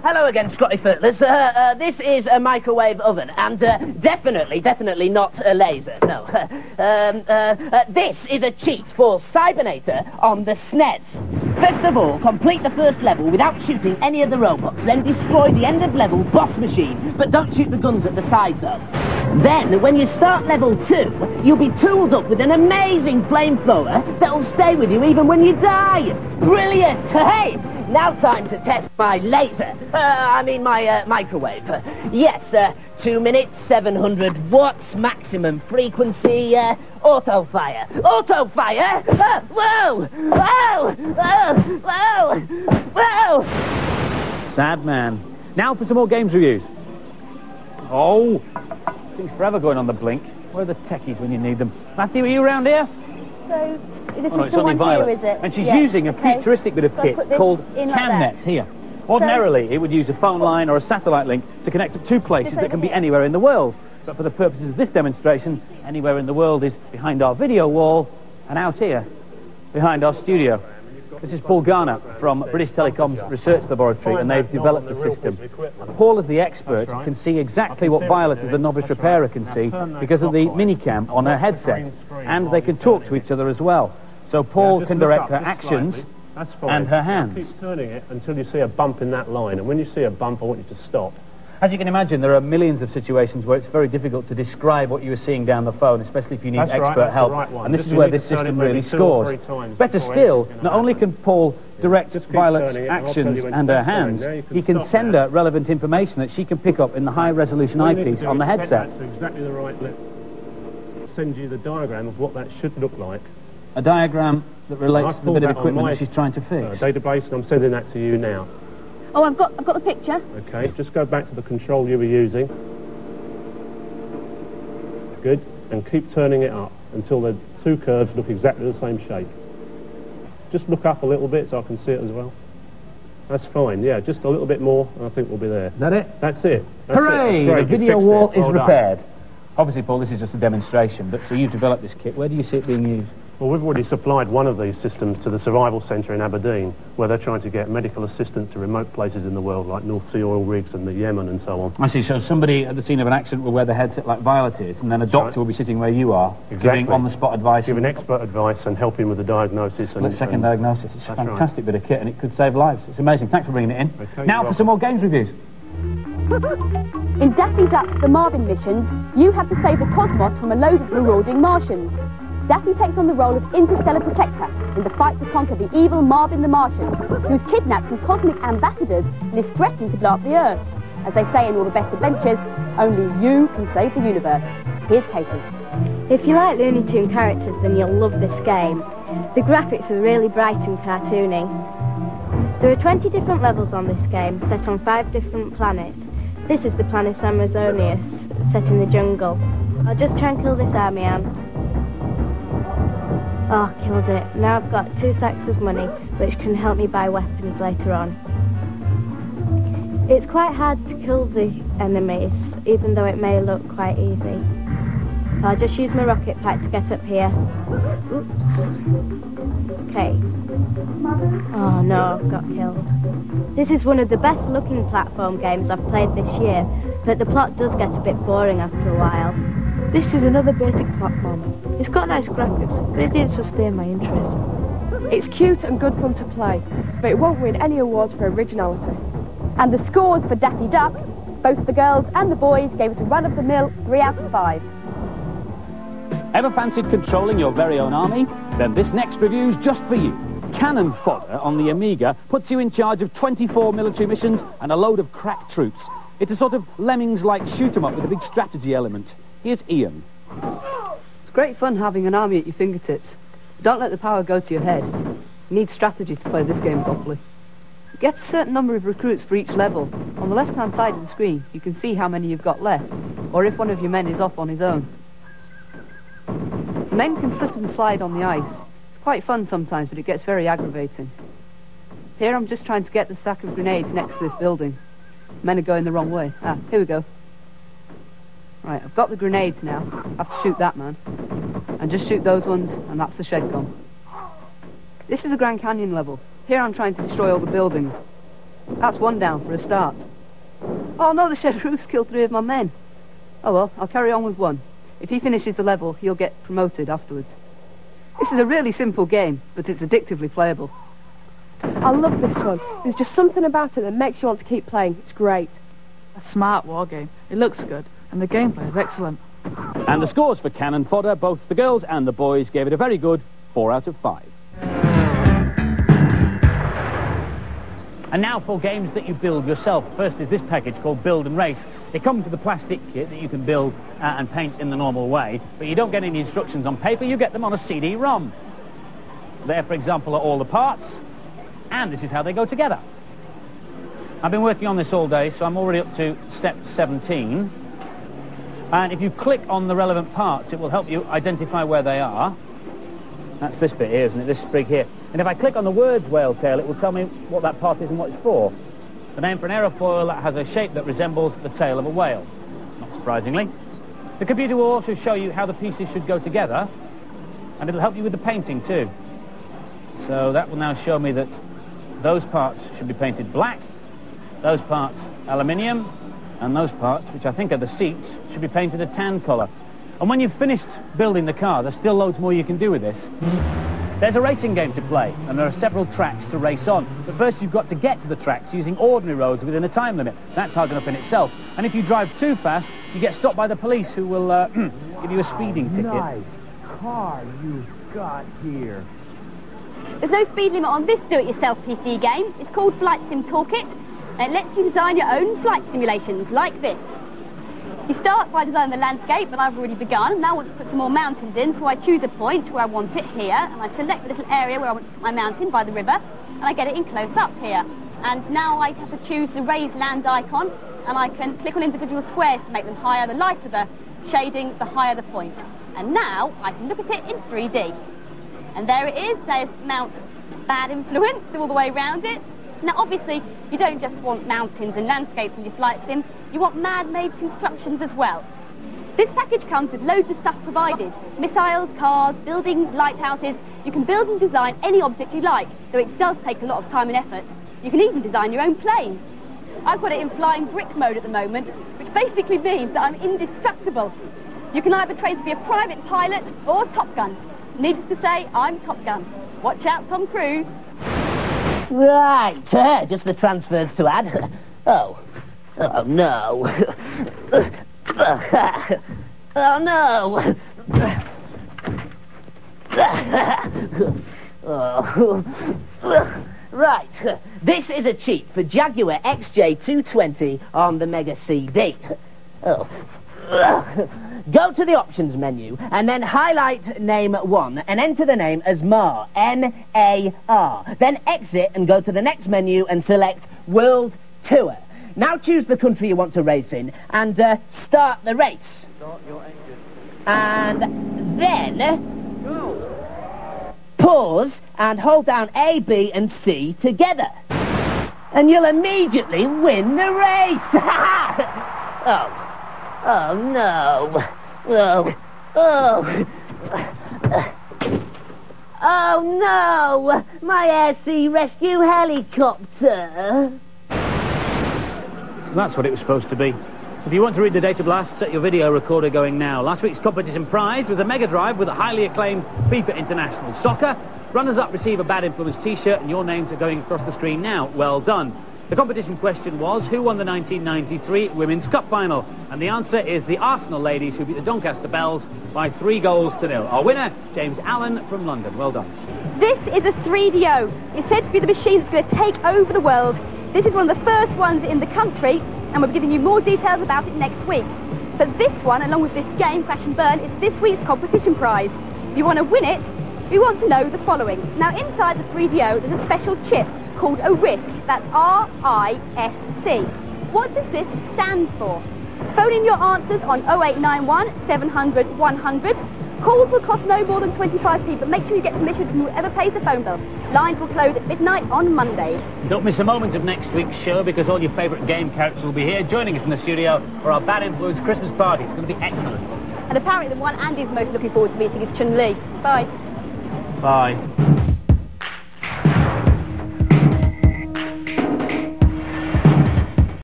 Hello again, Scotty Footless. This is a microwave oven, and definitely not a laser, no. This is a cheat for Cybernator on the SNES. First of all, complete the first level without shooting any of the robots, then destroy the end-of-level boss machine, but don't shoot the guns at the side, though. Then, when you start level 2, you'll be tooled up with an amazing flamethrower that'll stay with you even when you die. Brilliant! Hey! Now time to test my laser. My microwave. Yes, 2 minutes, 700 watts, maximum frequency, auto fire. Auto fire! Whoa! Whoa! Whoa! Whoa! Whoa! Sad man. Now for some more games reviews. Oh, things forever going on the blink. Where are the techies when you need them? Matthew, are you around here? So, this is it's the only one Violet. here, is it? And she's using a futuristic bit of kit called CamNet here. Ordinarily, it would use a phone line or a satellite link to connect to two places that can be anywhere in the world. But for the purposes of this demonstration, anywhere in the world is behind our video wall and out here, behind our studio. This is Paul Garner from British Telecom's Research Laboratory, and they've developed the system. Paul, as the expert, can see exactly what Violet, as a novice repairer, can see because of the minicam on her headset, and they can talk to each other as well. So Paul can direct her actions and her hands. Keep turning it until you see a bump in that line, and when you see a bump, I want you to stop. As you can imagine, there are millions of situations where it's very difficult to describe what you are seeing down the phone, especially if you need expert help. And this is where this system really scores. Better still, not only can Paul direct Violet's actions and her hands, he can send her relevant information that she can pick up in the high-resolution eyepiece on the headset. That's exactly the right lip. Send you the diagram of what that should look like. A diagram that relates to the bit of equipment that she's trying to fix. Database, and I'm sending that to you now. Oh, I've got the picture. Okay, just go back to the control you were using. Good, and keep turning it up until the two curves look exactly the same shape. Just look up a little bit so I can see it as well. That's fine, yeah, just a little bit more and I think we'll be there. Is that it? That's it. That's Hooray! It. That's the video wall is well repaired. Obviously, Paul, this is just a demonstration, but so you've developed this kit. Where do you see it being used? Well, we've already supplied one of these systems to the Survival Centre in Aberdeen, where they're trying to get medical assistance to remote places in the world, like North Sea oil rigs and the Yemen and so on. I see, so somebody at the scene of an accident will wear the headset like Violet is, and then a doctor will be sitting where you are, giving on-the-spot advice. Giving expert advice and helping with the diagnosis. Split-second diagnosis. It's a fantastic bit of kit, and it could save lives. It's amazing. Thanks for bringing it in. Okay, now for some more games reviews. In Daffy Duck, the Marvin missions, you have to save the cosmos from a load of marauding Martians. Daffy takes on the role of interstellar protector in the fight to conquer the evil Marvin the Martian, who's kidnapped some cosmic ambassadors and is threatening to blow up the Earth. As they say in all the best adventures, only you can save the universe. Here's Katie. If you like Looney Tunes characters, then you'll love this game. The graphics are really bright and cartoony. There are 20 different levels on this game, set on 5 different planets. This is the planet Amazonius, set in the jungle. I'll just try and kill this army ant. Oh, killed it. Now I've got 2 sacks of money, which can help me buy weapons later on. It's quite hard to kill the enemies, even though it may look quite easy. I'll just use my rocket pack to get up here. Oops. Okay. Oh no, I've got killed. This is one of the best looking platform games I've played this year, but the plot does get a bit boring after a while. This is another basic platformer. It's got nice graphics, but it didn't sustain my interest. It's cute and good fun to play, but it won't win any awards for originality. And the scores for Daffy Duck, both the girls and the boys gave it a run-of-the-mill 3 out of 5. Ever fancied controlling your very own army? Then this next review's just for you. Cannon Fodder on the Amiga puts you in charge of 24 military missions and a load of crack troops. It's a sort of Lemmings-like shoot-'em-up with a big strategy element. Here's Ian. It's great fun having an army at your fingertips. But don't let the power go to your head. You need strategy to play this game properly. You get a certain number of recruits for each level. On the left-hand side of the screen, you can see how many you've got left, or if one of your men is off on his own. The men can slip and slide on the ice. It's quite fun sometimes, but it gets very aggravating. Here I'm just trying to get the sack of grenades next to this building. Men are going the wrong way. Ah, here we go. Right, I've got the grenades now. I have to shoot that man. And just shoot those ones, and that's the shed gone. This is a Grand Canyon level. Here I'm trying to destroy all the buildings. That's one down for a start. Oh no, the shed roof's killed 3 of my men. Oh well, I'll carry on with one. If he finishes the level, he'll get promoted afterwards. This is a really simple game, but it's addictively playable. I love this one. There's just something about it that makes you want to keep playing. It's great. A smart war game. It looks good, and the gameplay is excellent. And the scores for Cannon Fodder, both the girls and the boys gave it a very good 4 out of 5. And now for games that you build yourself. First is this package called Build and Race. It comes with a plastic kit that you can build and paint in the normal way, but you don't get any instructions on paper, you get them on a CD-ROM. There, for example, are all the parts, and this is how they go together. I've been working on this all day, so I'm already up to step 17. And if you click on the relevant parts, it will help you identify where they are. That's this bit here, isn't it? This sprig here. And if I click on the words whale tail, it will tell me what that part is and what it's for. The name for an aerofoil that has a shape that resembles the tail of a whale, not surprisingly. The computer will also show you how the pieces should go together, and it'll help you with the painting too. So that will now show me that those parts should be painted black, those parts aluminium, and those parts, which I think are the seats, should be painted a tan colour. And when you've finished building the car, there's still loads more you can do with this. There's a racing game to play, and there are several tracks to race on. But first you've got to get to the tracks using ordinary roads within a time limit. That's hard enough in itself. And if you drive too fast, you get stopped by the police, who will give you a speeding ticket. Nice car you've got here. There's no speed limit on this do-it-yourself PC game. It's called Flight Sim Toolkit, and it lets you design your own flight simulations like this. You start by designing the landscape, and I've already begun. Now I want to put some more mountains in, so I choose a point where I want it here, and I select the little area where I want to put my mountain by the river, and I get it in close up here. And now I have to choose the raised land icon, and I can click on individual squares to make them higher. The lighter the shading, the higher the point. And now I can look at it in 3D. And there it is. There's Mount Bad Influence all the way around it. Now obviously you don't just want mountains and landscapes in your flight sims, you want man-made constructions as well. This package comes with loads of stuff provided. Missiles, cars, buildings, lighthouses. You can build and design any object you like, though it does take a lot of time and effort. You can even design your own plane. I've got it in flying brick mode at the moment, which basically means that I'm indestructible. You can either train to be a private pilot or Top Gun. Needless to say, I'm Top Gun. Watch out, Tom Cruise. Right, just the transfers to add. Oh no. Oh no. Right, this is a cheat for Jaguar XJ220 on the Mega CD. Go to the options menu and then highlight name 1 and enter the name as Mar, M-A-R. Then exit and go to the next menu and select World Tour. Now choose the country you want to race in and start the race. Start your engine. And then pause and hold down A, B and C together. And you'll immediately win the race. Oh no. Oh no! My air sea rescue helicopter! That's what it was supposed to be. If you want to read the data blast, set your video recorder going now. Last week's competition prize was a Mega Drive with a highly acclaimed FIFA International Soccer. Runners-up receive a Bad Influence t-shirt and your names are going across the screen now. Well done. The competition question was, who won the 1993 Women's Cup Final? And the answer is the Arsenal ladies, who beat the Doncaster Belles by 3-0. Our winner, James Allen from London. Well done. This is a 3DO. It's said to be the machine that's going to take over the world. This is one of the first ones in the country, and we'll be giving you more details about it next week. But this one, along with this game, Crash and Burn, is this week's competition prize. If you want to win it, we want to know the following. Now, inside the 3DO, there's a special chip called a RISC. That's R-I-S-C. What does this stand for? Phone in your answers on 0891 700 100. Calls will cost no more than 25p, but make sure you get permission from whoever pays the phone bill. Lines will close at midnight on Monday. Don't miss a moment of next week's show, because all your favourite game characters will be here joining us in the studio for our Bad Influence Christmas party. It's going to be excellent. And apparently the one Andy's most looking forward to meeting is Chun-Li. Bye. Bye.